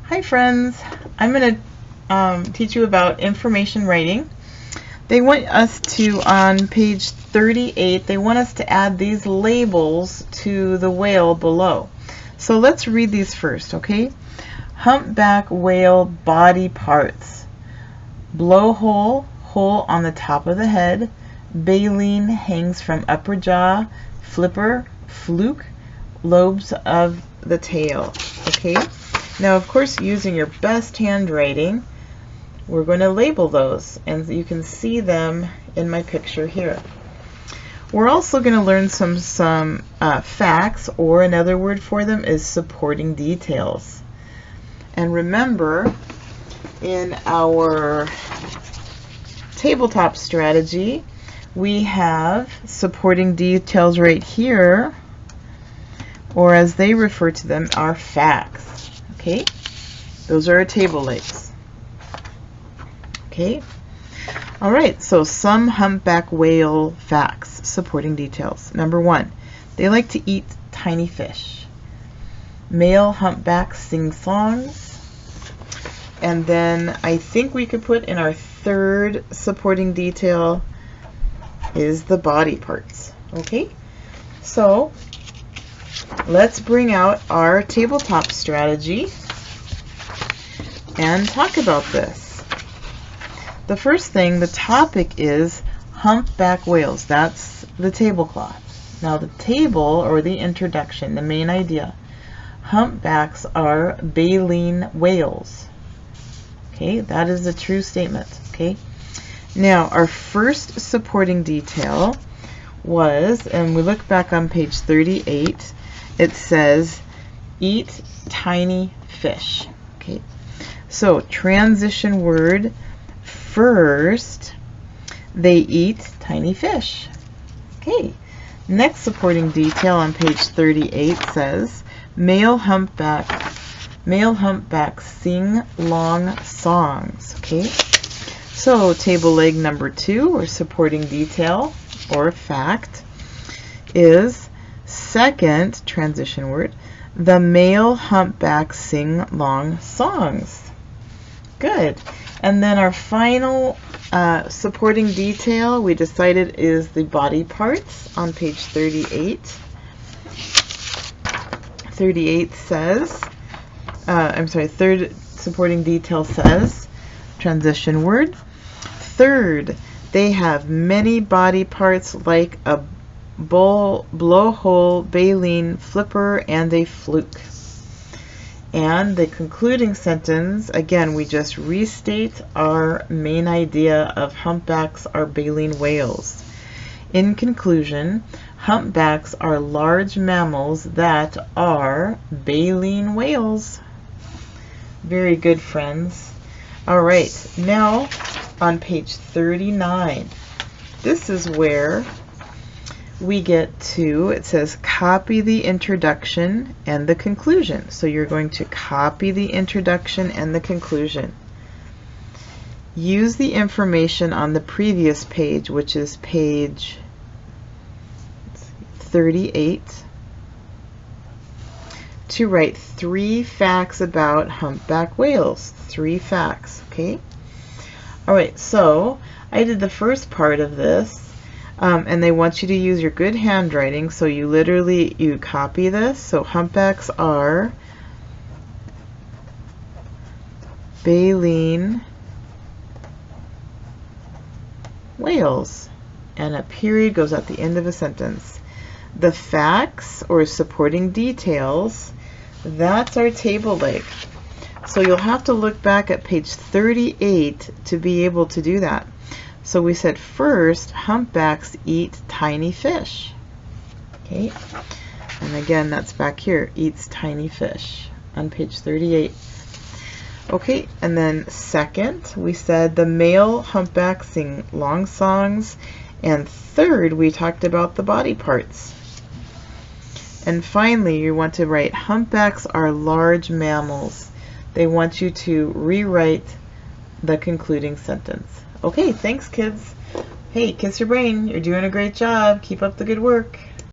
Hi friends, I'm going to teach you about information writing. They want us to, on page 38, they want us to add these labels to the whale below. So let's read these first, okay? Humpback whale body parts. Blowhole, hole on the top of the head. Baleen hangs from upper jaw. Flipper, fluke, lobes of the tail, okay? Now, of course, using your best handwriting, we're going to label those, and you can see them in my picture here. We're also going to learn some facts, or another word for them is supporting details. And remember, in our tabletop strategy, we have supporting details right here, or as they refer to them, are facts. Okay, those are our table legs. Okay, all right, so some humpback whale facts, supporting details. Number 1, they like to eat tiny fish. Male humpbacks sing songs. And then I think we could put in our third supporting detail is the body parts. Okay, so let's bring out our tabletop strategy and talk about this. The first thing, the topic is humpback whales. That's the tablecloth. Now the table, or the introduction, the main idea. Humpbacks are baleen whales. Okay, that is a true statement. Okay, now our first supporting detail was, and we look back on page 38, it says eat tiny fish. Okay, so transition word first, they eat tiny fish. Okay, next supporting detail on page 38 says male humpbacks sing long songs. Okay, so table leg number 2, or supporting detail or fact, is second transition word, the male humpbacks sing long songs. Good. And then our final supporting detail we decided is the body parts on page 38. 38 says, third supporting detail says, transition word, third, they have many body parts like a blowhole, baleen, flipper, and a fluke. And the concluding sentence, again, we just restate our main idea of humpbacks are baleen whales. In conclusion, humpbacks are large mammals that are baleen whales. Very good, friends. All right, now on page 39, this is where we get to, it says copy the introduction and the conclusion. So you're going to copy the introduction and the conclusion. Use the information on the previous page, which is page 38, to write 3 facts about humpback whales. 3 facts, okay? All right, so I did the first part of this. And they want you to use your good handwriting, so you copy this. So humpbacks are baleen whales, and a period goes at the end of a sentence. The facts, or supporting details, that's our table leg. So you'll have to look back at page 38 to be able to do that. So we said first, humpbacks eat tiny fish. Okay, and again, that's back here, eats tiny fish on page 38. Okay, and then second, we said the male humpbacks sing long songs. And third, we talked about the body parts. And finally, you want to write humpbacks are large mammals. They want you to rewrite the concluding sentence. Okay, thanks kids. Hey, kiss your brain. You're doing a great job. Keep up the good work.